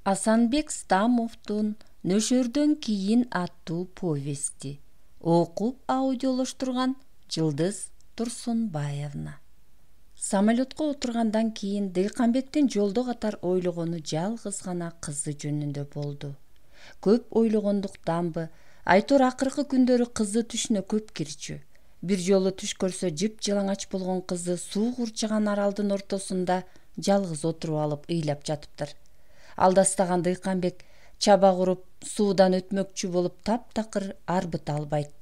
Асанбек Стамовдун Нөшөрдөн кийин аттуу повести. Окуп аудиолоштурган Жылдыз Турсунбаевна. Самолетко отургандан кийин Дыйканбектин жолдо катар ойлогону жалгыз гана кызы жөнүндө болду. Көп ойлогондуктанбы, Айтор акыркы күндөрү кызы түшүнө көп кирчү. Бир жолу түш көрсө жып-жылаңач болгон кызы суу курчаган аралдын ортосунда жалгыз отуруп алып ыйлап жатыптыр. Алдастаган Дыйканбек чаба куруп суудан өтмөкчү болуп таптакыр арбыта албайт.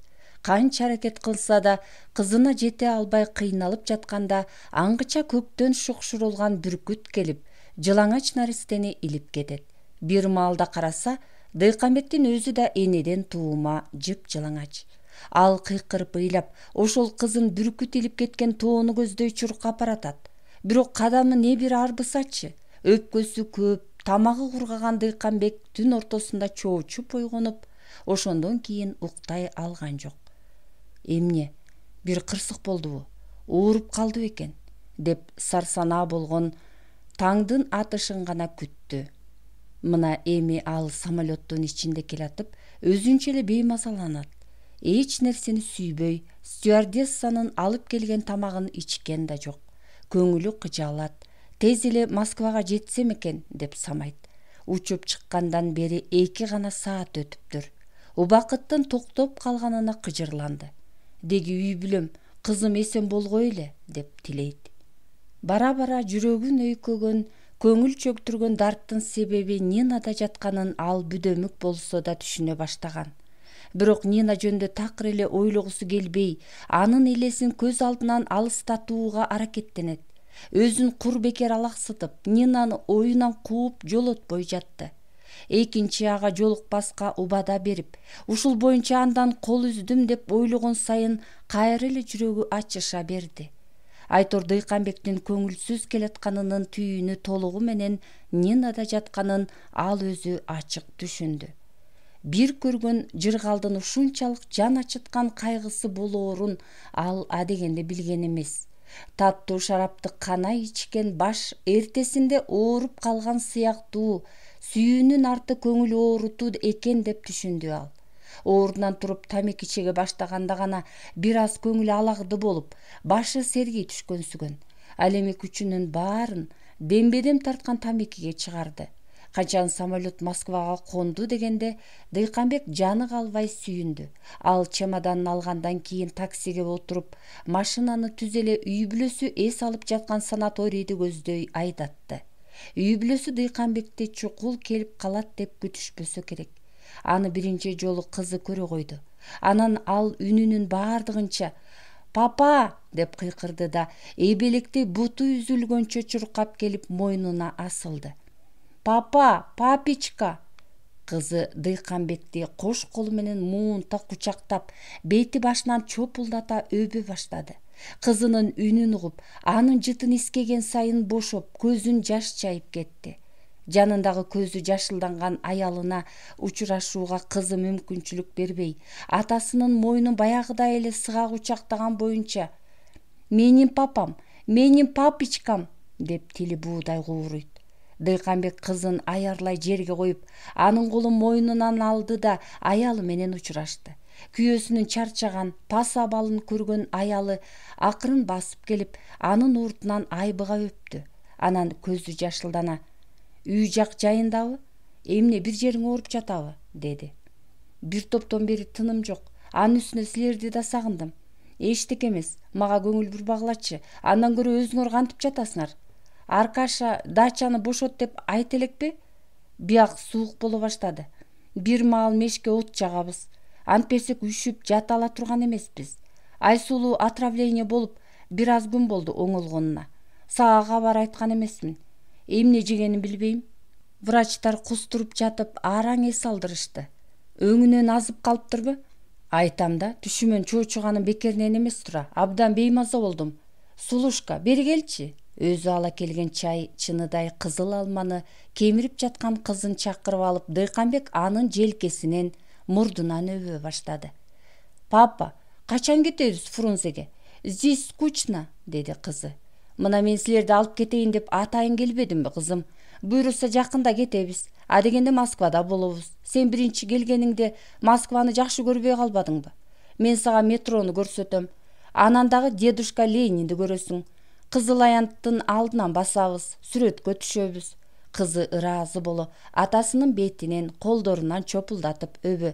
Канча аракет кылса да кызына жете албай кыйналып жатканда аңгыча көктөн шукшурулган бүркүт келип, жылаңач наристени илип кетет. Бир маалда караса, Дыйканбектин өзү да энеден туума жып-жылаңач. Ал кыйкырып ыйлап, ошол кызын бүркүт илип кеткен тоону көздөй чуркап баратат. Бирок кадамы не бир арбысачы, өпкөсү көп, тамагы кургаган Дыйканбек түн ортосунда чоочуп ойгонуп, ошондон кийин уктай алган жок. Эмне, бир кырсык болдубу, ооруп калды бекен, деп сарсанаа болгон таңдын атышын гана күттү. Мына эми ал самолеттун ичинде келатып, өзүнчө эле беймазаланат. Эч нерсени сүйбөй, стюардессанын алып келген тамагын ичкен да жок. Көңүлү кыжалат. Тез эле Москвага жетсем экен, деп самайт. Учуп чыккандан бери 2 гана саат өтүптүр. Убакыттын токтоп калганына кыжырланды. Деги үй бүлөм, кызым эсен болгой эле, деп тилейт. Бара-бара жүрөгүн өйкөгөн, көңүл чөктүргөн дарттын себеби Нинада жатканын ал бүдөмүк болсо да түшүнө баштаган. Бирок Нина жөнүндө такыр эле ойлогусу келбей, анын элесин көз алдынан алыстатууга аракеттенет. Өзүн кур бекер алаксытып, Нинаны оюнан кууп жолотпой жатты. Экинчи ага жолукпаска убада берип, ушул боюнча андан кол үздүм деп ойлогон сайын кайра эле жүрөгү ачыша берди. Айтор Дыйканбектин көңүлсүз келатканынын түйүнү толугу менен Нинада жатканын ал өзү ачык түшүндү. Бир көргөн жыргалдын ушунчалык жан ачыткан кайгысы болоорун ал адегенде билген эмес. Таттуу шарапты канай ичкен баш эртесинде ооруп калган сыяктуу, сүйүүнүн арты көңүл оорутуу экен деп түшүндү ал. Ордунан туруп тамеки чеге баштаганда гана бир аз көңүлү алагды болуп, башы сергий түшкөнсүгөн. Ал эми күчүнүн баарын дембедем тарткан тамекиге чыгарды. Качан самолет Москвага конду дегенде Дыйканбек жаны калбай сүйүндү. Ал чемоданын алгандан кийин таксиге отуруп, машинаны түз эле үй бүлөсү эс алып жаткан санаторийди көздөй айдатты. Үй бүлөсү Дыйканбекти чукул келип калат деп күтүшпөсө керек. Аны биринчи жолу кызы көрө койду. Анан ал үнүнүн баардыгынча «Папа!» деп кыйкырды да, эбелектей буту үзүлгөнчө чуркап келип мойнуна асылды. «Папа, папичка!» Кызы Дыйканбекти кош колу менен муунта кучактап, бети башынан чопулдата өбө баштады. Кызынын үнүн угуп, анын жытын искеген сайын бошоп, көзүн жаш чайып кетти. Жанындагы көзү жашылданган аялына учурашууга кызы мүмкүнчүлүк бербей, атасынын мойнун баягыдай эле сыга кучактаган боюнча «Менин папам, менин папичкам!» деп тили буудай кууруйт. Дыйканбек кызын аярлай жерге коюп, анын колун мойнунан алды да аялы менен учурашты. Күйөөсүнүн чарчаган, пас абалын көргөн аялы акырын басып келип, анын уртунан айбыга өптү. Анан көзү жашылдана «Үй жак жайындабы? Эмне, бир жериң ооруп жатабы?» деди. «Бир топтон бери тыным жок. Анын үстүнө силерди да сагындым. Эчтеке эмес, мага көңүл бурбагылачы. Андан көрө өзүңөр кантип жатасыңар? Аркаша дачаны бошот деп айт элекпи? Бияк суук боло баштады. Бир маал мешке от жагабыз. Антпесек үшүп жата ала турган эмеспиз. Айсулуу отравление болуп, бир аз күн болду оңолгонуна. Сага кабар айткан эмесмин. Эмне жегенин билбейм. Врачтар кустуруп жатып араң эс алдырышты. Өңүнөн азып калыптырбы? Айтам да, түшүмөн чоочуганым бекеринен эмес тура. Абдан беймаза болдум. Сулушка, бери келчи. Өзү ала келген чай чыныдай кызыл алманы кемирип жаткан кызын чакырып алып, Дыйканбек анын желкесинен, мурдунан өбө баштады. «Папа, качан кетебиз Фрунзеге? Здесь скучно», — деди кызы. «Мына мен силерди алып кетейин деп атайын келбедимби, кызым? Буйруса жакында кетебиз. Адегенде Москвада болобуз. Сен биринчи келгениңде Москваны жакшы көрбөй калбадыңбы? Мен сага метрону көрсөтөм. Анан дагы дедушка Ленинди көрөсүң. Кызыл аянттын алдынан басабыз, сүрөткө түшөбүз. Кызы ыраазы боло атасынын бетинен, колдорунан чопулдатып өбө.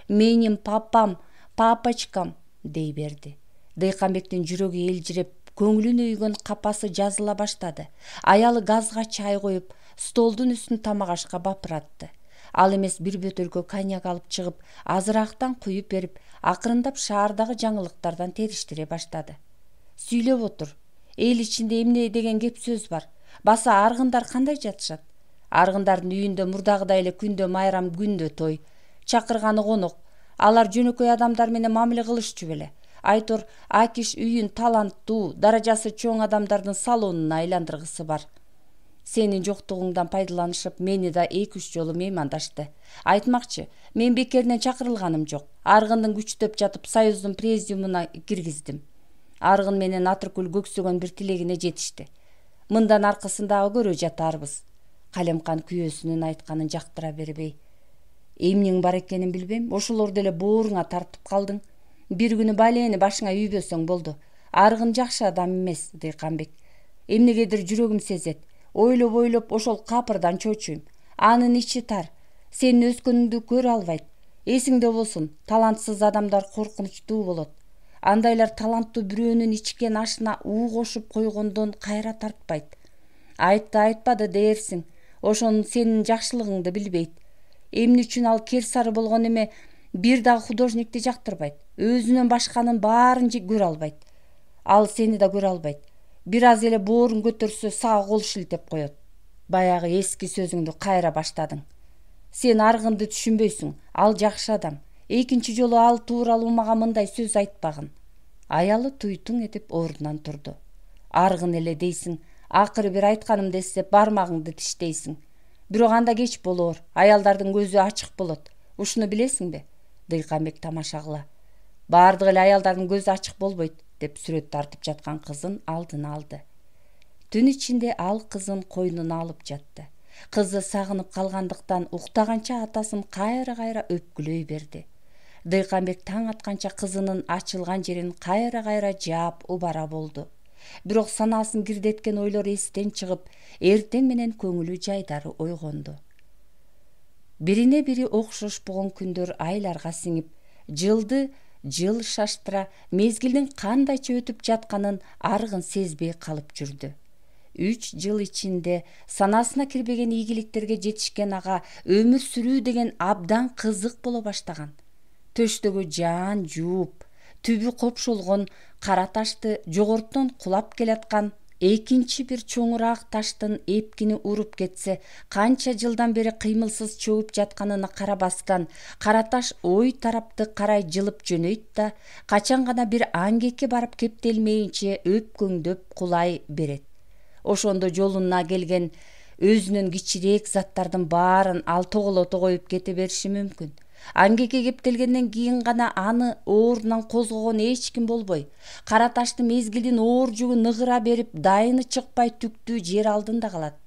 Менин папам, папочкам дей берди. Дыйканбектин жүрөгү элжиреп, көңүлүнө үйгөн капасы жазыла баштады. Аялы газга чай коюп, столдун үстүн тамак ашка бапыратты. Ал эмес бир бөтөлкө коньяк алып чыгып, азыраактан куюп берип, акырындап шаардагы жаңылыктардан териштире баштады. Сүйлөп отур. Эл ичинде эмне деген кеп сөз бар? Баса аргындар кандай жатышат? Аргындардын үйүндө мурдагыдай эле күндө майрам, күндө той. Чакырганы конок. Алар жөнөкөй адамдар менен мамиле кылышчу беле. Айтор Акиш үйүн таланттуу, даражасы чоң адамдардын салонуна айландыргысы бар. Сенин жоктугуңдан пайдаланышып, мени да 2-3 жолу меймандашты. Айтмакчы, мен бекеринен чакырылганым жок. Аргындын күчтөп жатып Союздун президиумуна киргиздим. Аргын менен Атыркүл көксөгөн бир тилегине жетишти. Мындан аркысындагы көрө жатарбыз. Калемкан күйөөсүнүн айтканын жактыра бербей. Эмнең бар экенин билбейм, ошолорду эле бооруңа тартып калдың. Бир күнү балени башыңа үйбөсөң болду. Аргын жакшы адам эмес, Дыйканбек. Эмнегедир жүрөгүм сезет. Ойлоп ошол капырдан чочуйм. Анын ичи тар. Сенин өскөнүңдү көрө албайт. Эсиңде болсун, талантсыз адамдар коркунучтуу болот. Андайлар таланттуу бирөөнүн ичкен ашына уу кошуп койгондон кайра тартпайт. Айтты айтпады дээрсиң. Ошонун сенин жакшылыгыңды билбейт. Эмне үчүн ал кер сары болгон эме бир дагы художникти жактырбайт. Өзүнөн башканын баарын көрө албайт. Ал сени да көрө албайт. Бир аз эле боорун көтөрсө сага кол шилтеп коет. Баягы эски сөзүңдү кайра баштадың. Сен Аргынды түшүнбөйсүң. Ал жакшы адам. Экинчи жолу ал тууралуу мага мындай сөз айтпагын. Аялы туйтуң этип ордунан турду. Аргын эле дейсиң. Акыры бир айтканымды эстеп бармагыңды тиштейсиң. Бирок анда кеч болоор. Аялдардын көзү ачык болот. Ушуну билесиңби? Дыйканбек тамаша кыла. Бардык эле аялдардын көзү ачык болбойт, деп сүрөт тартып жаткан кызын алдына алды. Түн ичинде ал кызын койнуна алып жатты. Кызы сагынып калгандыктан уктаганча атасын кайра-кайра өпкүлөй берди. Дыйканбек таң атканча кызынын ачылган жерин кайра-кайра жаап убара болду. Бирок санаасын кирдеткен ойлор эстен чыгып, эртең менен көңүлү жайдары ойгонду. Бирине бири окшошпогон күндөр айларга сиңип, жылды жыл шаштыра, мезгилдин кандайча өтүп жатканын Аргын сезбей калып жүрдү. 3 жыл ичинде санасына кирбеген ийгиликтерге жетишкен ага өмүр сүрүү деген абдан кызык боло баштаган. Төштөгү жаан жууп, түбү копшолгон кара ташты жогорттон кулап келаткан экинчи бир чоңураак таштын эпкини уруп кетсе, канча жылдан бери кыймылсыз чөгүп жатканына карабастан, кара таш ой тарапты карай жылып жөнөйт да, качан гана бир аңгекке барып кептелмейинче өпкөңдөп кулай берет. Ошондо жолуна келген өзүнүн кичирээк заттардын баарын ал тоголото коюп кете бериши мүмкүн. Аңгекке кептелгенден кийин гана аны оорунан козгогон эч ким болбой, кара ташты мезгилдин оор жүгү ныгыра берип, дайыны чыкпай түктүү жер алдында калат.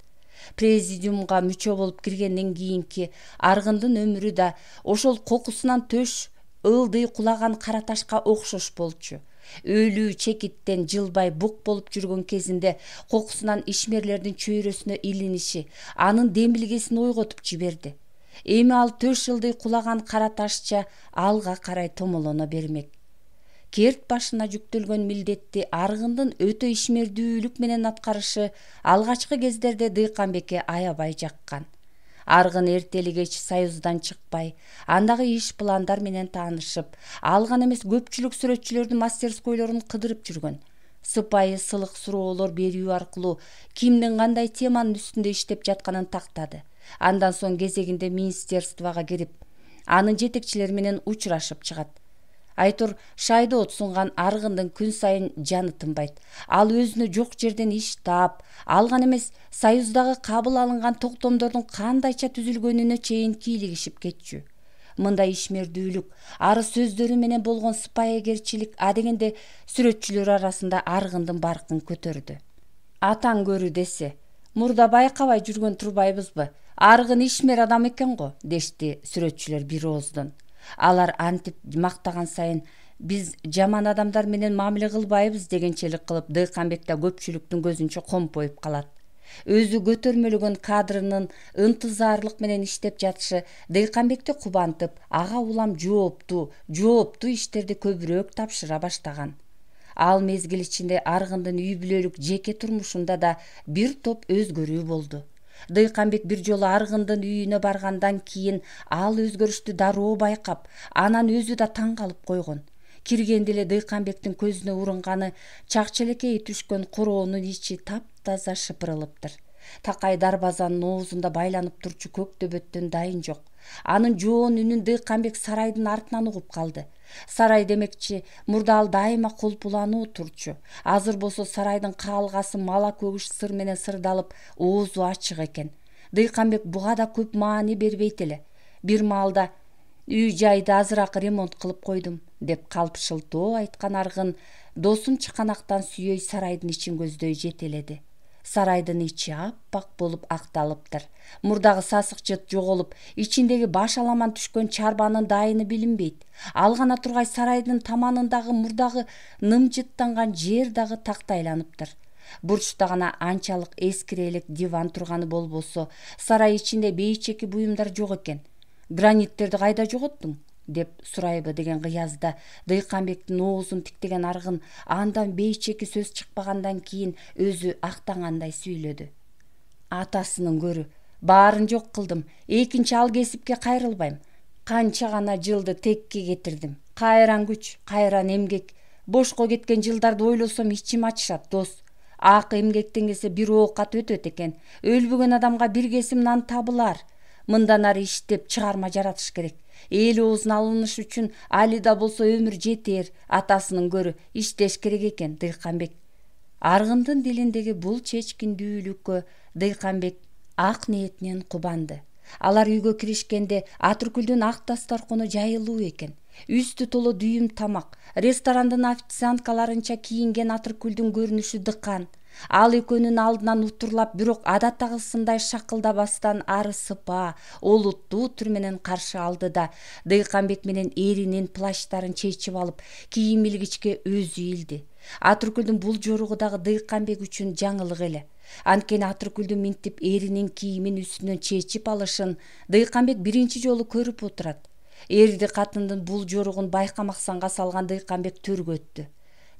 Президиумга мүчө болуп киргенден кийинки Аргындын өмүрү да ошол кокусунан төш ылдый кулаган кара ташка окшош болчу. Өлүү чекиттен жылбай бук болуп жүргөн кезинде кокусунан ишмерлердин чөйрөсүнө илиниши анын демилгесин ойготуп жиберди. Эми ал төш ылдый кулаган кара ташча алга карай томолоно бермек. Керт башына жүктөлгөн милдетти Аргындын өтө ишмердүүлүк менен аткарышы алгачкы кездерде Дыйканбекке аябай жаккан. Аргын эртели кеч Союздан чыкпай, андагы иш пландар менен таанышып, ал гана эмес көпчүлүк сүрөтчүлөрдүн мастерскойлорун кыдырып жүргөн. Сыпайы сылык суроолор берүү аркылуу кимдин кандай теманын үстүндө иштеп жатканын тактады. Андан соң кезегинде министерствого кирип, анын жетекчилери менен учурашып чыгат. Айтор шайды от сунган Аргындын күн сайын жаны тынбайт. Ал өзүнө жок жерден иш таап, алган эмес Союздагы кабыл алынган токтомдордун кандайча түзүлгөнүнө чейин кийлигишип кетчү. Мындай ишмердүүлүк, ары сөздөрү менен болгон сыпайыгерчилик адегенде сүрөтчүлөр арасында Аргындын баркын көтөрдү. Атаң көрү десе, Мурда байкабай жүргөн турбайбызбы? Аргын ишмер адам экен го, дешти сүрөтчүлөр бир ооздон. Алар антип мактаган сайын биз жаман адамдар менен мамиле кылбайбыз дегенчелик кылып Дыйканбек да көпчүлүктүн көзүнчө компоюп калат. Өзү көтөрмөлөгөн кадрынын ынтызарлык менен иштеп жатышы Дыйканбекти кубантып, ага улам жооптуу иштерди көбүрөөк тапшыра баштаган. Ал мезгил ичинде Аргындын үй бүлөлүк жеке турмушунда да бир топ өзгөрүү болду. Дыйканбек бир жолу Аргындын үйүнө баргандан кийин ал өзгөрүштү дароо байкап, анан өзү да таң калып койгон. Киргенде эле Дыйканбектин көзүнө урунганы чакчелекейи түшкөн короонун ичи таптаза шыпырылыптыр. Такай дарбазанын оозунда байланып турчу көк төбөттөн дайын жок. Анын жоон үнүн Дыйканбек сарайдын артынан угуп калды. Сарай демекчи, мурда ал дайыма колпулануу турчу. Азыр болсо сарайдын каалгасы мала көгүш сыр менен сырдалып, оозу ачык экен. Дыйканбек буга да көп маани бербейт эле. Бир маалда үй жайды азыраак ремонт кылып койдум, деп калп шылтоо айткан Аргын досун чыканактан сүйөй сарайдын ичин көздөй жетеледи. Сарайдын ичи аппак болуп акталыптыр. Мурдагы сасык жыт жоголуп, ичиндеги баш аламан түшкөн чарбанын дайыны билинбейт. Ал гана тургай сарайдын таманындагы мурдагы нымжыттанган жер дагы тактайланыптыр. Бурчта гана анчалык эскире элек диван турганы болбосо, сарай ичинде бейчеки буюмдар жок экен. Граниттерди кайда жоготтуң? Деп сурайбы деген кыязда Дыйканбектин оозун тиктеген Аргын андан бейчеки сөз чыкпагандан кийин өзү актангандай сүйлөдү. Атасынын көрү, баарын жок кылдым, экинчи ал кесипке кайрылбайм. Канча гана жылды текке кетирдим. Кайран күч, кайран эмгек. Бошко кеткен жылдарды ойлосом ичим ачышат, дос. Ак эмгектен келсе бир оокат өтөт экен. Өлбөгөн адамга бир кесим нан табылар. Мындан ары иштеп чыгарма жаратыш керек. Эл оозун алыныш үчүн али да болсо өмүр жетер. Атасынын көрү, иштеш керек экен, Дыйканбек. Аргындын дилиндеги бул чечкиндүүлүккө Дыйканбек ак ниетинен кубанды. Алар үйгө киришкенде Атыркүлдүн ак дасторкону жайылуу экен. Үстү толо дүйүм тамак. Ресторандын официанткаларынча кийинген Атыркүлдүн көрүнүшү дыкан. Ал экөөнүн алдынан утурлап, бирок адаттагысындай шакылдабастан ары сыпа, олуттуу түр менен каршы алды да Дыйканбек менен эринин плащтарын чечип алып, кийим илгичке өзү илди. Атыркүлдүн бул жоругу дагы Дыйканбек үчүн жаңылык эле. Анткени Атыркүлдүн минтип эринин кийимин үстүнөн чечип алышын Дыйканбек биринчи жолу көрүп отурат. Эрди катындын бул жоругун байкамаксанга салган Дыйканбек төргө өттү.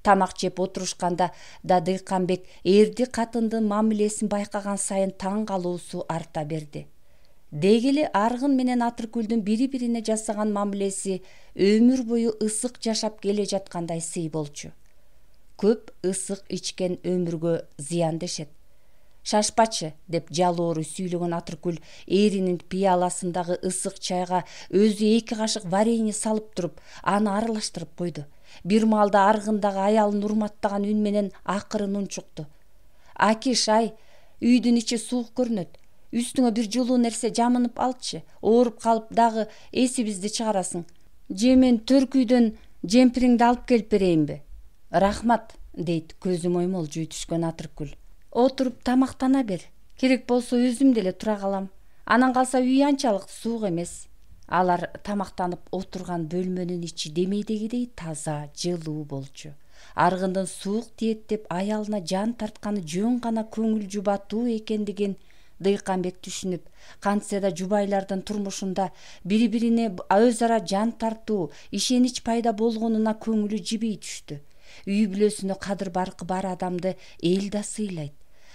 Тамак жеп отурушканда да Дыйканбек эрди катындын мамилесин байкаган сайын таң калуусу арта берди. Деги эле Аргын менен Атыркүлдүн бири-бирине жасаган мамилеси өмүр бою ысык жашап келе жаткандай сый болчу. Көп ысык ичкен өмүргө зыян дешет. Шашпачы, деп жалоору сүйлөгөн Атыркүл эринин пияласындагы ысык чайга өзү 2 кашык варенье салып туруп, аны аралаштырып койду. Бир маалда Аргындагы аялын урматтаган үн менен акырын унчукту. Акиш, үйдүн ичи суук көрүнөт. Үстүңө бир жылуу нерсе жамынып алчы. Ооруп калып дагы эсибизди чыгарасың. Же мен төркүйдөн жемпириңди алып келип берейинби? Рахмат, дейт көзү моймол жүй түшкөн Атыркүл. Отуруп тамактана бер. Керек болсо өзүм деле тура калам. Анан калса үй анчалык суук эмес. Алар тамактанып отурган бөлмөнүн ичи демейдегидей таза, жылуу болчу. Аргындын суук тиет деп аялына жан тартканы жөн гана көңүл жубатуу экендигин Дыйканбек түшүнүп, кантсе да жубайлардын турмушунда бири-бирине өз ара жан тартуу, ишенич пайда болгонуна көңүлү жибей түштү. Үй бүлөсүнө кадыр баркы бар адамды эл да сыйлайт.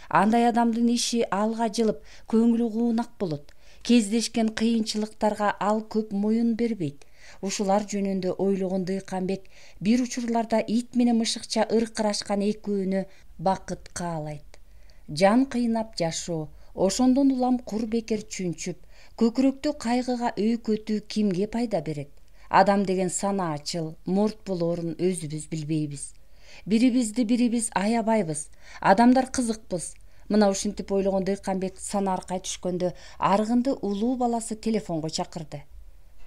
Андай адамдын иши алга жылып, көңүлү куунак болот. Кездешкен кыйынчылыктарга ал көп моюн бербейт. Ушулар жөнүндө ойлогон Дыйканбек бир учурларда ит менен мышыкча ыркырашкан экөөнү бакыт каалайт. Жан кыйнап жашоо, ошондон улам кур бекер чүнчүп, көкүрөктү кайгыга өйкөтүү кимге пайда берет? Адам деген санаачыл, мурт болоорун өзүбүз билбейбиз. Бирибизди бирибиз аябайбыз. Адамдар кызыкпыз. Мына ушинтип ойлогон Дыйканбек санааркай түшкөндө Аргынды улуу баласы телефонго чакырды.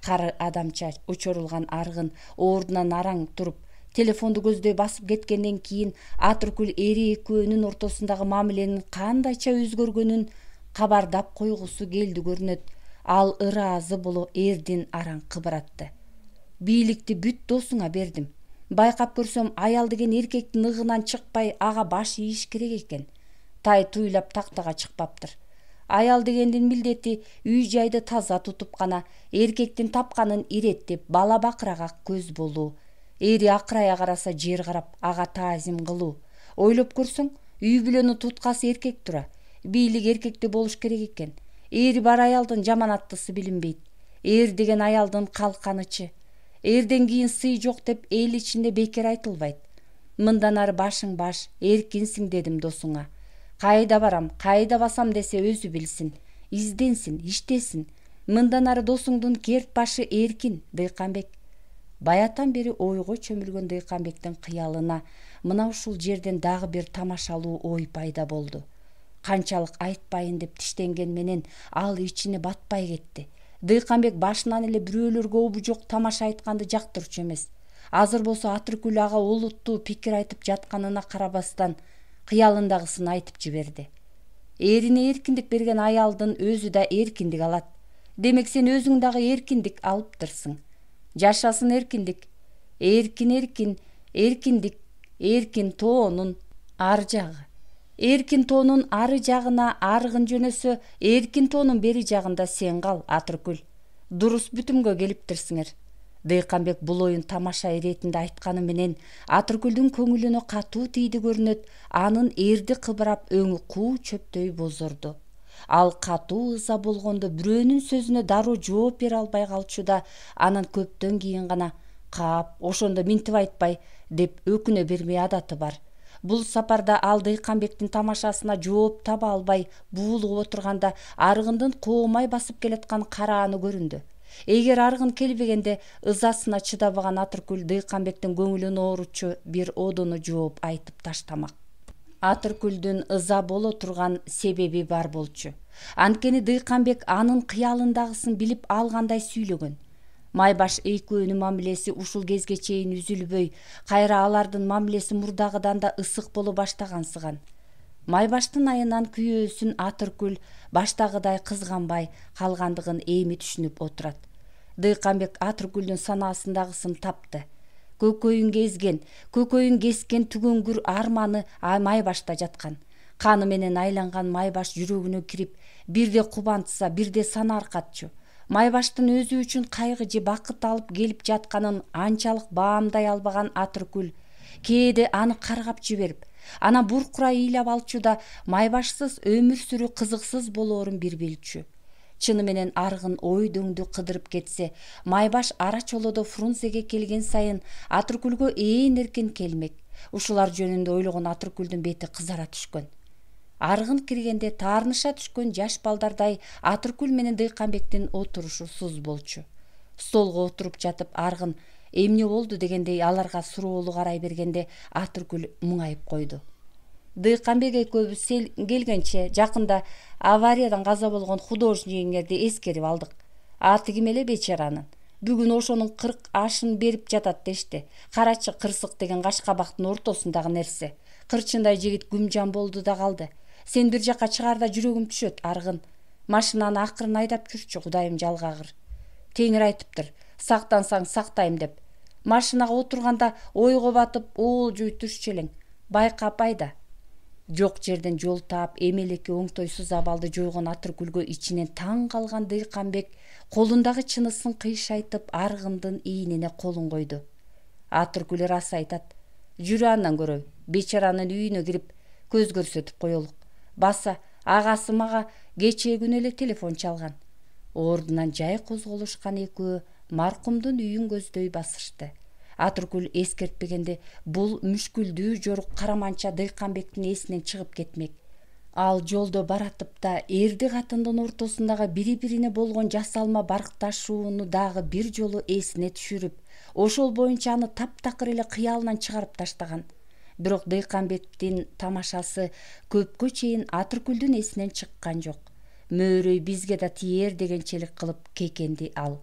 Кары адамча учурулган Аргын ордунан араң туруп, Телефонду көздөй басып кеткенден кийин Атыркүл эри экөөнүн ортосундагы мамиленин кандайча өзгөргөнүн кабардап койгусу келди көрүнөт. Ал ыраазы боло эрдин араң кыбыратты. Бийликти бүт досуңа бердим. Байкап көрсөм, аял деген эркектин ыгынан чыкпай ага баш ийиш керек экен. Тай туйлап тактага чыкпаптыр. Аял дегендин милдети үй жайды таза тутуп гана, эркектин тапканын иреттеп, бала бакырага көз болуу. Эри акырая караса жер карап, ага таазим кылуу. Ойлоп көрсөң, үй бүлөнү туткасы эркек тура. Бийлик эркекте болуш керек экен. Эри бар аялдын жаманаттысы билинбейт. Эр деген аялдын калканычы. Эрден кийин сый жок деп эл ичинде бекер айтылбайт. Мындан ары башың баш, эркинсиң дедим досуңа. Кайда барам, кайда басам десе өзү билсин, изденсин, иштесин. Мындан ары досуңдун керт башы эркин, Дыйканбек. Баятан бери ойго чөмүлгөн Дыйканбектин кыялына мына ушул жерден дагы бир тамашалуу ой пайда болду. Канчалык айтпайын деп тиштенген менен ал ичине батпай кетти. Дыйканбек башынан эле бирөөлөргө обу жок тамаша айтканды жактырчу эмес. Азыр болсо Атыркүл ага олуттуу пикир айтып жатканына карабастан кыялындагысын айтып жиберди. Эрине эркиндик берген аялдын өзү да эркиндик алат. Демек сен өзүң дагы эркиндик алыптырсың. Жашасын эркиндик. Эркиндик, эркин тоонун ар жагы. Эркин тоонун ары жагына аргын жөнөсө, эркин тоонун бери жагында сен кал, Атыркүл. Дурус бүтүмгө келиптирсиңер. Дыйканбек бул оюн тамаша иретинде айтканы менен Атыркүлдүн көңүлүнө катуу тийди көрүнөт. Анын эрди кыбырап өңү куу чөптөй бозорду. Ал катуу ыза болгондо бирөөнүн сөзүнө дароо жооп бере албай калчу да, анан көптөн кийин гана "Кап, ошондо минтип айтпай" деп өкүнө бермей адаты бар. Бул сапарда ал Дыйканбектин тамашасына жооп таба албай буулугуп отурганда аргындын коомай басып келаткан карааны көрүндү. Эгер аргын келбегенде ызасына чыдабаган Атыркүл Дыйканбектин көңүлүн оорутчу бир одону жооп айтып таштамак. Атыркүлдүн ыза боло турган себеби бар болчу. Анткени Дыйканбек анын кыялындагысын билип алгандай сүйлөгөн. Майбаш экөөнүн мамилеси ушул кезге чейин үзүлбөй, кайра алардын мамилеси мурдагыдан да ысык боло баштагансыган. Майбаштын айынан күйөөсүн Атыркүл баштагыдай кызганбай калгандыгын эми түшүнүп отурат. Дыйканбек Атыркүлдүн санаасындагысын тапты. Көкөйүн кескен түгөнгүр арманы Майбашта жаткан. Каны менен айланган Майбаш жүрөгүнө кирип, бирде кубантса, бирде санаркатчу. Майбаштын өзү үчүн кайгы же бакыт алып келип жатканын анчалык баамдай албаган Атыркүл кээде аны каргап жиберип, анан буркурай ыйлап алчу да Майбашсыз өмүр сүрүү кызыксыз болоорун бир билчү. Чыны менен аргын ой дөңдү кыдырып кетсе, Майбаш ара чолодо Фрунзеге келген сайын Атыркүлгө ээн эркин келмек. Ушулар жөнүндө ойлогон Атыркүлдүн бети кызара түшкөн. Аргын киргенде таарныша түшкөн жаш балдардай Атыркүл менен Дыйканбектин отурушу суз болчу. Столго отуруп жатып аргын эмне болду дегендей аларга суроолу карай бергенде Атыркүл муңайып койду. Дыйканбек экөөбүз келгенче жакында авариядан каза болгон художниктерди эскерип алдык. Аты ким эле бечаранын. Бүгүн ошонун 40 ашын берип жатат дешти. Карачы кырсык деген кашкабактын ортосундагы нерсе. Кырчындай жигит күмжан болду да калды. Сен бир жакка чыгаарда жүрөгүм түшөт, аргын. Машинаны акырын айдап жүрчү, Кудайым жалгагыр. Теңир айтыптыр, сактансаң сактайм деп. Машинага отурганда ойго батып, оолжуй түшчү элең. Байкап айда. Жок жерден жол таап, эмелекке оңтойсуз абалды жойгон Атыркүлгө ичинен таң калган Дыйканбек колундагы чынысын кыйшайтып аргындын ийнине колун койду. Атыркүл рас айтат. Жүрү андан көрө, бечаранын үйүнө кирип көз көрсөтүп коелук. Баса, агасы мага кечээ эле телефон чалган. Ордунан жай козголушкан экөө маркумдун үйүн көздөй басышты. Атыркүл эскертпегенде бул мүшкүлдүү жорук караманча Дыйканбектин эсинен чыгып кетмек. Ал жолдо баратып да эрди катындын ортосундагы бири-бирине болгон жасалма баркташууну дагы бир жолу эсине түшүрүп, ошол боюнча аны таптакыр эле кыялынан чыгарып таштаган. Бирок Дыйканбектин тамашасы көпкө чейин Атыркүлдүн эсинен чыккан жок. Мөөрөй бизге да тиер дегенчелик кылып кекенди ал.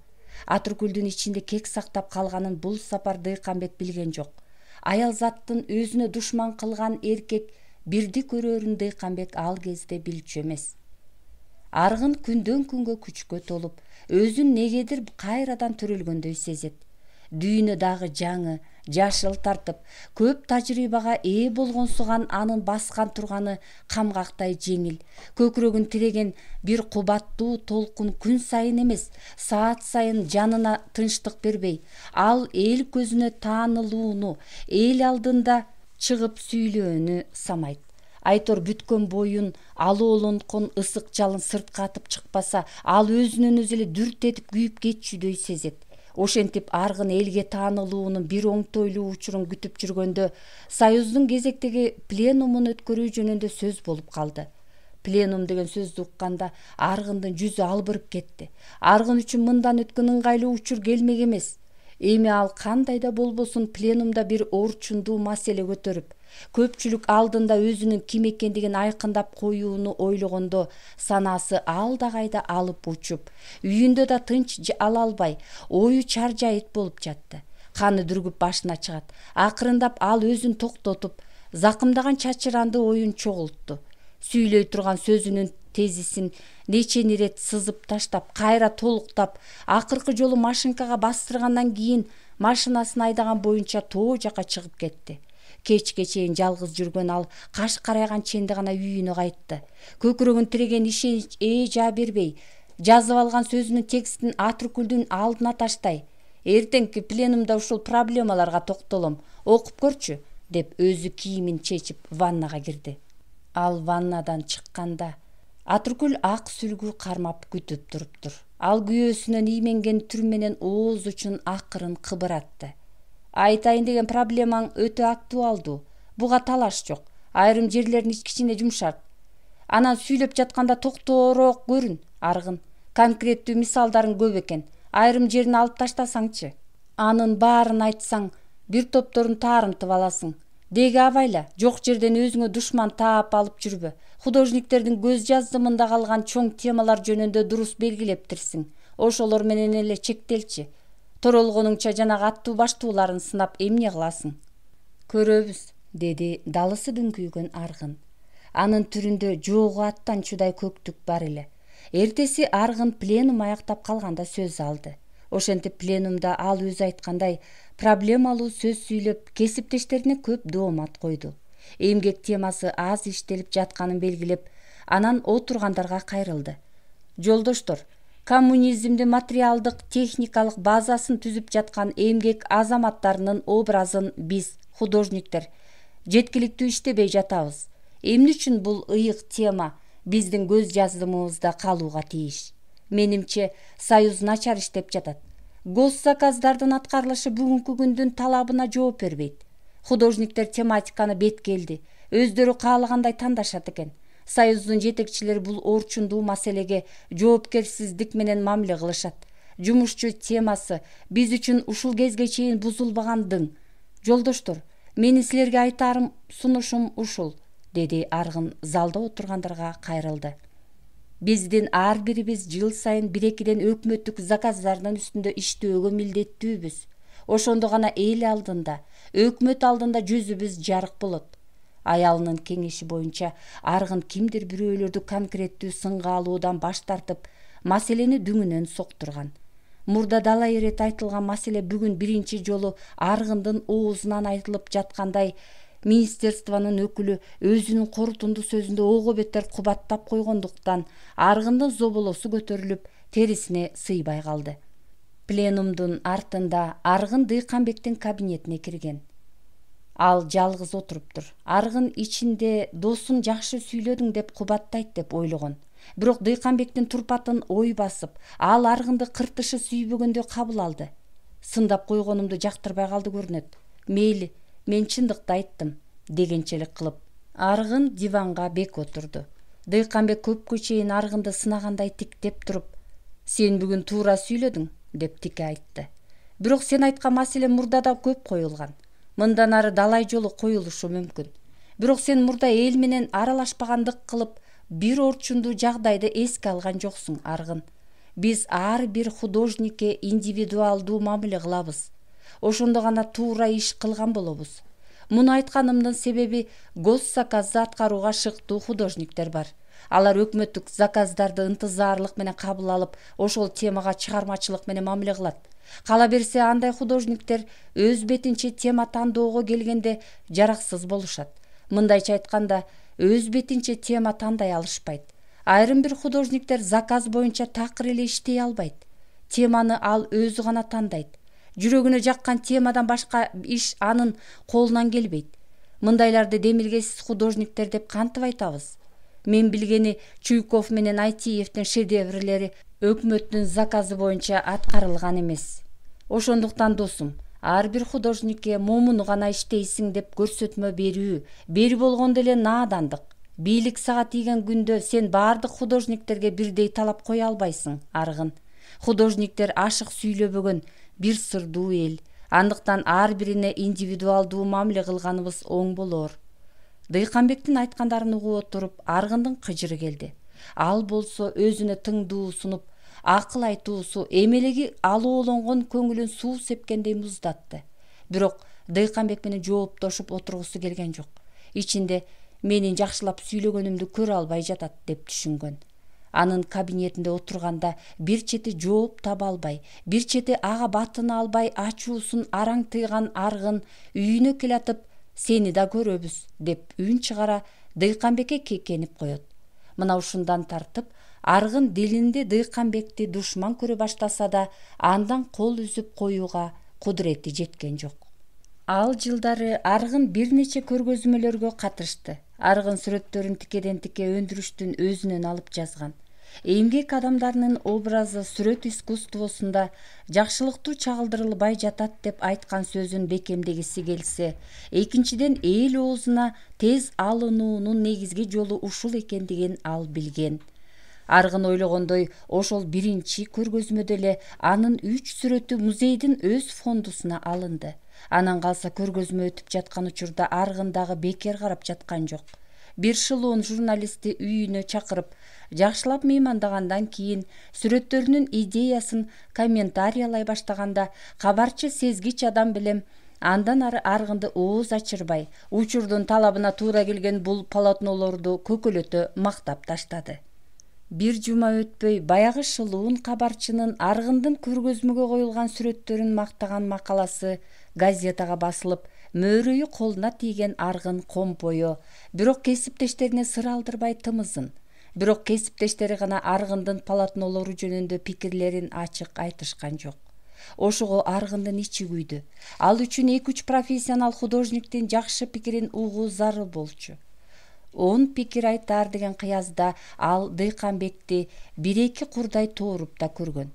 Атыркүлдүн ичинде кек сактап калганын бул сапар Дыйканбек билген жок. аял заттын өзүнө душман кылган эркек бирди көрөрүн Дыйканбек ал кезде билчү эмес. Аргын күндөн күнгө күчкө толуп, өзүн негедир кайрадан төрөлгөндөй сезет. Дүйнө дагы жаңы, жашыл тартып, көп тажрыйбага ээ болгонсуган анын баскан турганы камгактай жеңил, көкүрөгүн тиреген бир кубаттуу толкун күн сайын эмес, саат сайын жанына тынчтык бербей, ал эл көзүнө таанылууну, эл алдында чыгып сүйлөөнү самайт. Айтор бүткөн боюн, алоолонткон ысык жалын сыртка атып чыкпаса, ал өзүнөн өзү эле дүрт этип күйүп кетчүдөй сезет. Ошентип аргын элге таанылуунун бир оңтойлуу учурун күтүп жүргөндө Союздун кезектеги пленумун өткөрүү жөнүндө сөз болуп калды. Пленум деген сөздү укканда аргындын жүзү албырып кетти. Аргын үчүн мындан өткөн ыңгайлуу учур келмек эмес. Эми ал кандай да болбосун пленумда бир орчундуу маселе көтөрүп, көпчүлүк алдында өзүнүн ким экендигин айкындап коюуну ойлогондо санаасы алда кайда алып учуп, үйүндө да тынч ала албай, ою чаржайыт болуп жатты. Каны дүргүп башына чыгат. Акырындап ал өзүн токтотуп, закымдаган чачыранды оюн чогултту. Сүйлөй турган сөзүнүн тезисин нечен ирет сызып таштап, кайра толуктап, акыркы жолу машинкага бастыргандан кийин машинасын айдаган боюнча тоо жака чыгып кетти. Кечке чейин жалгыз жүргөн ал каш карайган ченде гана үйүнө кайтты. Көкүрөгүн тиреген ишенич жаа бербей, жазып алган сөзүнүн текстин Атрыкүлдүн алдына таштай, эртеңки пленумда ушул проблемаларга токтолом, окуп көрчү, деп өзү кийимин чечип ваннага кирди. Ал ваннадан чыкканда Атрыкүл ак сүлгү кармап күтүп туруптур. Ал күйөөсүнөн ийменген түр менен ооз учун акырын кыбыратты. Айтайын деген проблемаң өтө актуалдуу. Буга талаш жок. Айрым жерлерин кичине жумшарт. Анан сүйлөп жатканда токтоороок көрүн, Аргын. Конкреттүү мисалдарын көп экен. Айрым жерин алып таштасаңчы. Анын баарын айтсаң, бир топторун таарынтып аласың. Деги абайла, жок жерден өзүңө душман таап алып жүрбө. Художниктердин көз жаздымында калган чоң темалар жөнүндө дурус белгилептирсиң. Ошолор менен эле чектелчи. Торолгонуңча жанагы аттуу баштууларын сынап эмне кыласың? Көрөбүз, деди далысы дүңкүйгөн Аргын. Анын түрүндө жоогу аттан чудай көктүк бар эле. Эртеси Аргын пленум аяктап калганда сөз алды. Ошентип пленумда ал өзү айткандай проблемалуу сөз сүйлөп, кесиптештерине көп доомат койду. Эмгек темасы аз иштелип жатканын белгилеп, анан отургандарга кайрылды. Жолдоштор, коммунизмдин материалдык техникалык базасын түзүп жаткан эмгек азаматтарынын образын биз, художниктер, жеткиликтүү иштебей жатабыз. Эмне үчүн бул ыйык тема биздин көз жаздымыбызда калууга тийиш? Менимче, Союз начар иштеп жатат. Госзаказдардын аткарылышы бүгүнкү күндүн талабына жооп бербейт. Художниктер тематиканы беткелди, өздөрү каалагандай тандашат экен. Союздун жетекчилери бул орчундуу маселеге жоопкерсиздик менен мамиле кылышат. Жумушчу темасы биз үчүн ушул кезге чейин бузулбаган дың. Жолдоштор, менин силерге айтарым, сунушум ушул, деди Аргын залда отургандарга кайрылды. Биздин ар бирибиз жыл сайын 1-2 өкмөттүк заказдардын үстүндө иштөөгө милдеттүүбүз. Ошондо гана эл алдында, өкмөт алдында жүзүбүз жарык болот. Аялынын кеңеши боюнча Аргын кимдир бирөөлөрдү конкреттүү сынга алуудан баш тартып, маселени дүңүнөн соктурган. Мурда далай ирет айтылган маселе бүгүн биринчи жолу Аргындын оозунан айтылып жаткандай, министерствонун өкүлү өзүнүн корутунду сөзүндө ого бетер кубаттап койгондуктан Аргындын зоболосу көтөрүлүп, терисине сыйбай калды. Пленумдун артында Аргын Дыйканбектин кабинетине кирген. Ал жалгыз отуруптур. Аргын ичинде досун жакшы сүйлөдүң деп кубаттайт деп ойлогон. Бирок Дыйканбектин турпатын ой басып, ал Аргынды кыртышы сүйбөгөндөй кабыл алды. Сындап койгонумду жактырбай калды көрүнөт. Мейли, мен чындыкты айттым, дегенчелик кылып. Аргын диванга бек отурду. Дыйканбек көпкө чейин Аргынды сынагандай тиктеп туруп, сен бүгүн туура сүйлөдүң, деп тике айтты. Бирок сен айткан маселе мурда да көп коюлган. Мындан ары далай жолу коюлушу мүмкүн. Бирок сен мурда эл менен аралашпагандык кылып, бир орчундуу жагдайды эске алган жоксуң, Аргын. Биз ар бир художникке индивидуалдуу мамиле кылабыз. Ошондо гана туура иш кылган болобуз. Муну айтканымдын себеби госзаказды аткарууга шыктуу художниктер бар. Алар өкмөттүк заказдарды ынтызарлык менен кабыл алып, ошол темага чыгармачылык менен мамиле кылат. Кала берсе, андай художниктер өз бетинче тема тандоого келгенде жараксыз болушат. Мындайча айтканда, өз бетинче тема тандай алышпайт. Айрым бир художниктер заказ боюнча такыр эле иштей албайт. Теманы ал өзү гана тандайт. Жүрөгүнө жаккан темадан башка иш анын колунан келбейт. Мындайларды демилгесиз художниктер деп кантип айтабыз? Мен билгени Чуйков менен Айтиевдин шедеврлери өкмөттүн заказы боюнча аткарылган эмес. Ошондуктан досум, ар бир художникке момуну гана иштейсиң деп көрсөтмө берүү, бери болгондо эле наадандык. Бийлик сага тийген күндө сен баардык художниктерге бирдей талап кое албайсың, аргын. Художниктер ашык сүйлөбөгөн бир сырдуу эл. Андыктан ар бирине индивидуалдуу мамиле кылганыбыз оң болор. Дыйканбектин айткандарын угуп отуруп, аргындын кыжыры келди. Ал болсо өзүнө тыңдуу сунуп, акыл айтуусу эмелеги алоолонгон көңүлүн суу сепкендей муздатты. Бирок Дыйканбек менен жооптошуп отургусу келген жок. Ичинде менин жакшылап сүйлөгөнүмдү көрө албай жатат деп түшүнгөн. Анын кабинетинде отурганда бир чети жооп таба албай, бир чети ага батына албай ачуусун араң тыйган аргын үйүнө келатып, сени да көрөбүз деп үн чыгара Дыйканбекке кекенип коет. Мына ушундан тартып, аргын дилинде Дыйканбекти душман көрө баштаса да, андан кол үзүп коюуга кудурети жеткен жок. Ал жылдары аргын бир нече көргөзмөлөргө катышты. Аргын сүрөттөрүн тикеден тике өндүрүштүн өзүнөн алып жазган. Эмгек адамдарынын образы сүрөт искусствосунда жакшылыктуу чагылдырылбай жатат деп айткан сөзүн бекемдегиси келсе, экинчиден эл оозуна тез алынуунун негизги жолу ушул экендигин ал билген. Аргын ойлогондой, ошол биринчи көргөзмөдө эле анын 3 сүрөтү музейдин өз фондусуна алынды. Анан калса көргөзмө өтүп жаткан учурда Аргын дагы бекер карап жаткан жок. Бир шылуун журналистти үйүнө чакырып, жакшылап мыймандагандан кийин сүрөттөрүнүн идеясын комментариялай баштаганда, кабарчы сезгич адам билем андан ары Аргынды ооз ачырбай, учурдун талабына туура келген бул полотнолорду көкөлөтө мактап таштады. Бир жума өтпөй баягы шылуун кабарчынын Аргындын көргөзмөгө коюлган сүрөттөрүн мактаган макаласы газетага басылып, мөөрөйү колуна тийген Аргын компою, бирок кесиптештерине сыр алдырбай тымызын. Бирок кесиптештери гана Аргындын полотнолору жөнүндө пикирлерин ачык айтышкан жок. Ошого Аргындын ичи күйдү. Ал үчүн 2-3 профессионал художниктин жакшы пикирин угуу зарыл болчу. 10 пикир айтар деген кыязда ал Дыйканбекти 1-2 курдай тооруп да көргөн.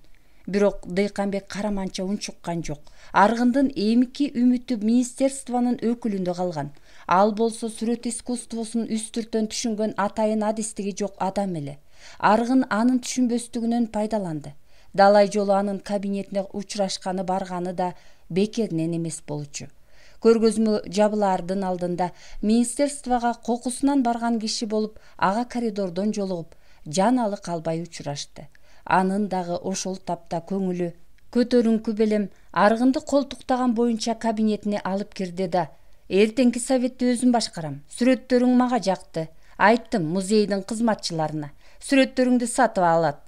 Бирок Дыйканбек караманча унчуккан жок. Аргындын эмки үмүтү министерствонун өкүлүндө калган. Ал болсо сүрөт искусствосун үстүртөн түшүнгөн атайын адистиги жок адам эле. Аргын анын түшүнбөстүгүнөн пайдаланды. Далай жолу анын кабинетине учурашканы барганы да бекеринен эмес болчу. Көргөзмө жабылаардын алдында министерствого кокусунан барган киши болуп, ага коридордон жолугуп, жан алы калбай учурашты. Анын дагы ошол тапта көңүлү көтөрүңкү белем Аргынды колтуктаган боюнча кабинетине алып кирди да: «Эртеңки советти өзүм башкарам. Сүрөттөрүң мага жакты. Айттым музейдин кызматчыларына. Сүрөттөрүңдү сатып алат»,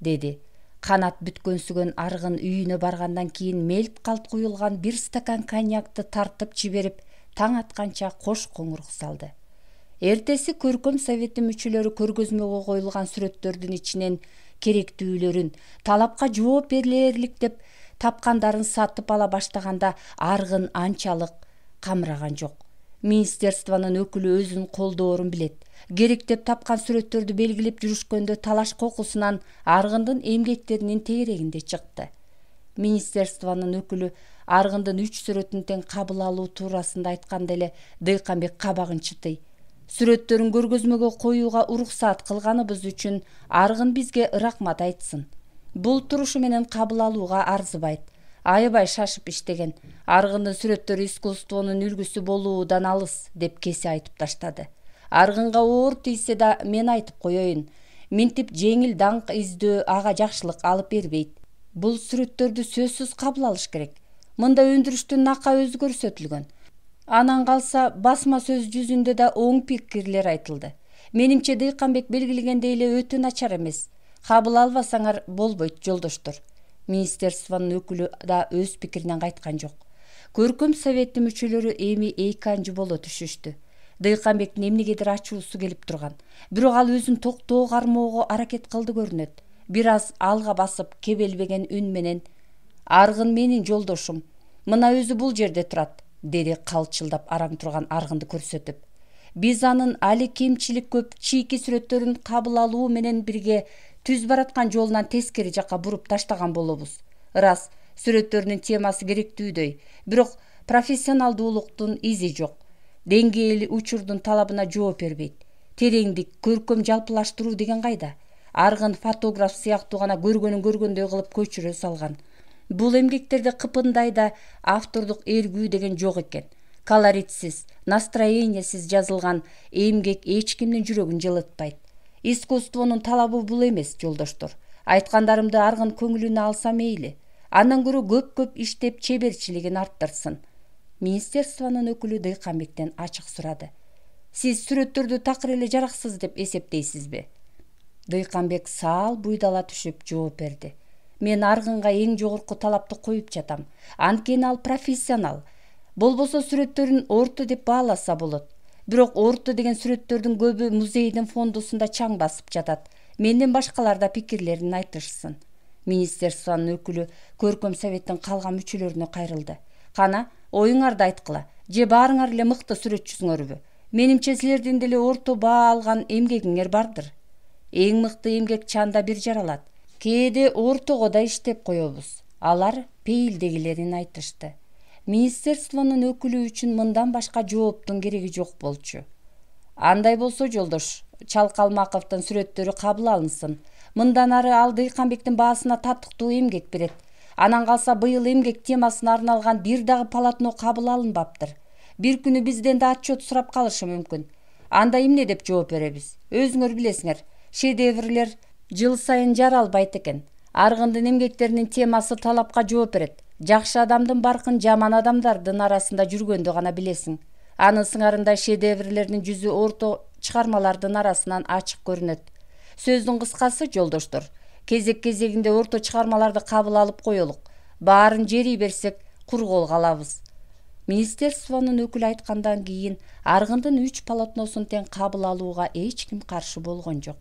деди. Канат бүткөнсүгөн Аргын үйүнө баргандан кийин мелт-калт куюлган бир стакан коньякты тартып жиберип, таң атканча кош коңурук салды. Эртеси көркөм совети мүчөлөрү көргөзмөгө коюлган сүрөттөрдүн ичинен керектүүлөрүн, талапка жооп берилерлик деп тапкандарын сатып ала баштаганда Аргын анчалык камыраган жок. Министерствонун өкүлү өзүн колдоорун билет. Керек деп тапкан сүрөттөрдү белгилеп жүрүшкөндө талаш кокусунан Аргындын эмгектеринин тегерегинде чыкты. Министерствонун өкүлү Аргындын 3 сүрөтүн тең кабыл алуу туурасында айтканда эле Дыйканбек кабагын чытый. Сүрөттөрүн көргөзмөгө коюуга уруксаат кылганыбыз үчүн Аргын бизге рахмат айтсын. Бул турушу менен кабыл алууга арзыбайт. Аябай шашып иштеген. Аргындын сүрөттөрү искусствонун үлгүсү болуудан алыс деп кесе айтып таштады. Аргынга оор тийсе да мен айтып коеюн. Минтип жеңил даңк издөө ага жакшылык алып бербейт. Бул сүрөттөрдү сөзсүз кабыл алыш керек. Мында өндүрүштүн нака өзү көрсөтүлгөн. Анан калса басма сөз жүзүндө да оң пикирлер айтылды. Менимче Дыйканбек белгилегендей эле өтө начар эмес. Кабыл албасаңар болбойт жолдоштор. Министерствонун өкүлү да өз пикиринен кайткан жок. Көркөм советтин мүчөлөрү эми эки анжы боло түшүштү. Дыйканбектин эмнегедир ачуусу келип турган. Бирок ал өзүн токтоо кармоого аракет кылды көрүнөт. Бир аз алга басып кебелбеген үн менен: "Аргын менин жолдошум. Мына өзү бул жерде турат", деди калчылдап араң турган Аргынды көрсөтүп. "Биз анын али кемчилик көп чийки сүрөттөрүн кабыл алуу менен бирге түз бараткан жолунан тескери жакка буруп таштаган болобуз. Ырас, сүрөттөрүнүн темасы керектүүдөй, бирок профессионалдуулуктун изи жок. Деңгээли учурдун талабына жооп бербейт. Тереңдик, көркөм жалпылаштыруу деген кайда? Аргын фотограф сыяктуу гана көргөнүн көргөндөй кылып көчүрө салган. Бул эмгектерде кыпындай да автордук эргүү деген жок экен. Колоритсиз, настроениясиз жазылган эмгек эч кимдин жүрөгүн жылытпайт. Искусствонун талабы бул эмес, жолдоштор. Айткандарымды Аргын көңүлүнө алса мейли. Андан көрө көп иштеп чеберчилигин арттырсын." Министерствонун өкүлү Дыйканбектен ачык сурады. "Сиз сүрөттөрдү такыр эле жараксыз деп эсептейсизби?" Дыйканбек саал буйдала түшүп жооп берди. "Мен Аргынга эң жогорку талапты коюп жатам. Анткени ал профессионал. Болбосо сүрөттөрүн орто деп бааласа болот. Бирок орто деген сүрөттөрдүн көбү музейдин фондусунда чаң басып жатат. Менден башкалар да пикирлерин айтышсын." Министерствонун өкүлү көркөм советтин калган мүчөлөрүнө кайрылды. "Кана, оюңарды айткыла. Же баарыңар эле мыкты сүрөтчүсүңөрбү? Менимче силердин деле орто баа алган эмгегиңер бардыр. Эң мыкты эмгек чанда бир жаралат. Кээде ортого да иштеп коебуз." Алар пейилдегилерин айтышты. Министерствонун өкүлү үчүн мындан башка жооптун кереги жок болчу. "Андай болсо, жолдош Чалкалмаковдун сүрөттөрү кабыл алынсын. Мындан ары ал Дыйканбектин баасына татыктуу эмгек берет. Анан калса быйыл эмгек темасына арналган бир дагы полотно кабыл алынбаптыр. Бир күнү бизден да отчет сурап калышы мүмкүн. Анда эмне деп жооп беребиз? Өзүңөр билесиңер, шедеврлер жыл сайын жаралбайт экен. Аргындын эмгектеринин темасы талапка жооп берет. Жакшы адамдын баркын жаман адамдардын арасында жүргөндө гана билесиң. Анын сыңарында шедеврлердин жүзү орто чыгармалардын арасынан ачык көрүнөт. Сөздүн кыскасы, жолдоштор, кезек-кезегинде орто чыгармаларды кабыл алып коелук. Баарын жерий берсек, кур кол калабыз." Министерствонун өкүлү айткандан кийин Аргындын 3 полотносун тең кабыл алууга эч ким каршы болгон жок.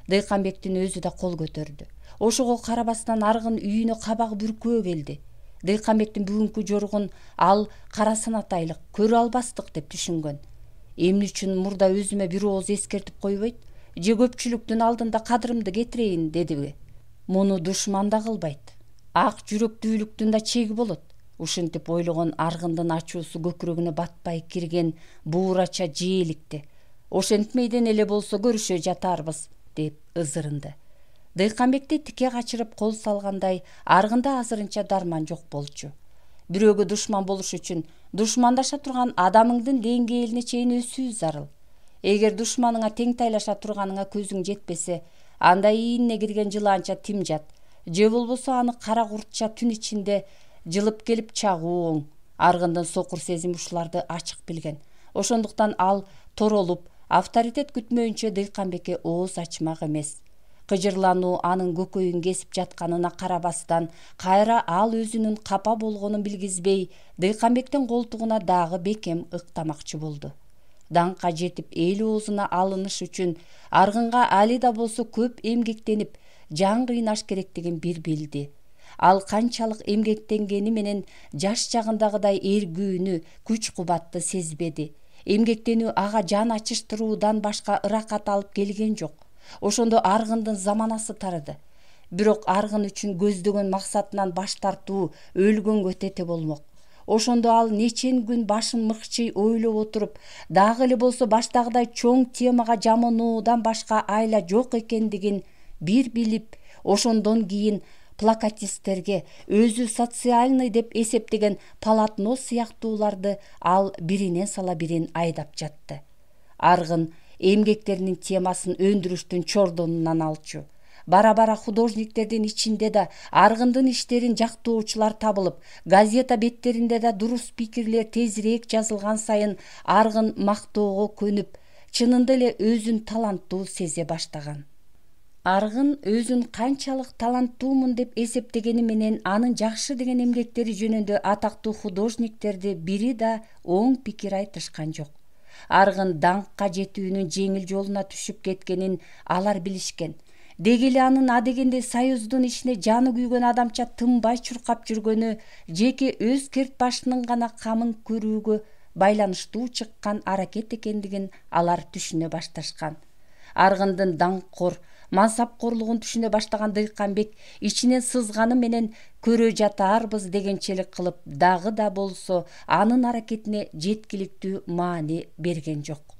Дыйканбектин өзү да кол көтөрдү. Ошого карабастан Аргын үйүнө кабагы бүркөө келди. Дыйканбектин бүгүнкү жоругун ал карасын атайлык, көрө албастык деп түшүнгөн. "Эмне үчүн мурда өзүмө бир ооз эскертип койбойт? Же көпчүлүктүн алдында кадырымды кетирейин дедиби? Муну душман да кылбайт. Ак жүрөктүүлүктүн да чеги болот." Ушинтип ойлогон Аргындын ачуусу көкүрөгүнө батпай кирген буурача жээликти. "Ошентмейден эле болсо көрүшө жатарбыз", деп ызырынды. Дыйканбекти тике качырып кол салгандай Аргында азырынча дарман жок болчу. Бирөөгө душман болуш үчүн душмандаша турган адамыңдын деңгээлине чейин өсүү зарыл. Эгер душманыңа тең тайлаша турганыңа көзүң жетпесе, анда ийинине кирген жылаанча тим жат, же болбосо аны кара куртча түн ичинде жылып келип чагуу оң. Аргындын сокур сезими ушуларды ачык билген. Ошондуктан ал торолуп, авторитет күтмөйүнчө Дыйканбекке ооз ачмак эмес. Кыжырлануу анын көкөйүн кесип жатканына карабастан, кайра ал өзүнүн капа болгонун билгизбей, Дыйканбектин колтугуна дагы бекем ыктамакчы болду. Даңкка жетип эл оозуна алыныш үчүн Аргынга али да болсо көп эмгектенип, жан кыйнаш керектигин бир билди. Ал канчалык эмгектенгени менен жаш чагындагыдай эргүүнү, күч-кубатты сезбеди. Эмгектенүү ага жан ачыштыруудан башка ыракат алып келген жок. Ошондо Аргындын заманасы тарыды. Бирок Аргын үчүн көздөгөн максатынан баш тартуу өлгөнгө тете болмок. Ошондо ал нечен күн башын мыкчый ойлоп отуруп, дагы эле болсо баштагыдай чоң темага жамануудан башка айла жок экендигин бир билип, ошондон кийин плакатисттерге өзү социальный деп эсептеген полотно сыяктууларды ал биринен сала бирин айдап жатты. Аргын эмгектеринин темасын өндүрүштүн чордонунан алчу. бара художниктердин ичинде да Аргындын иштерин жактоочулар табылып, газета беттеринде да дурус пикирлер тезирээк жазылган сайын Аргын мактоого көнүп, чынында эле өзүн таланттуу сезе баштаган. Аргын өзүн канчалык таланттуумун деп эсептегени менен анын жакшы деген эмгектери жөнүндө атактуу художниктерди бири да оң пикир айтышкан жок. Аргын даңкка жетүүнүн жеңил жолуна түшүп кеткенин алар билишкен. Деги эле анын адегенде Союздун ишине жаны күйгөн адамча тынбай чуркап жүргөнү жеке өз керт башынын гана камын көрүүгө байланыштуу чыккан аракет экендигин алар түшүнө башташкан. Аргындын даңккор, мансапкорлугун түшүнө баштаган Дыйканбек ичинен сызганы менен көрө жатаарбыз дегенчелик кылып, дагы да болсо анын аракетине жеткиликтүү маани берген жок.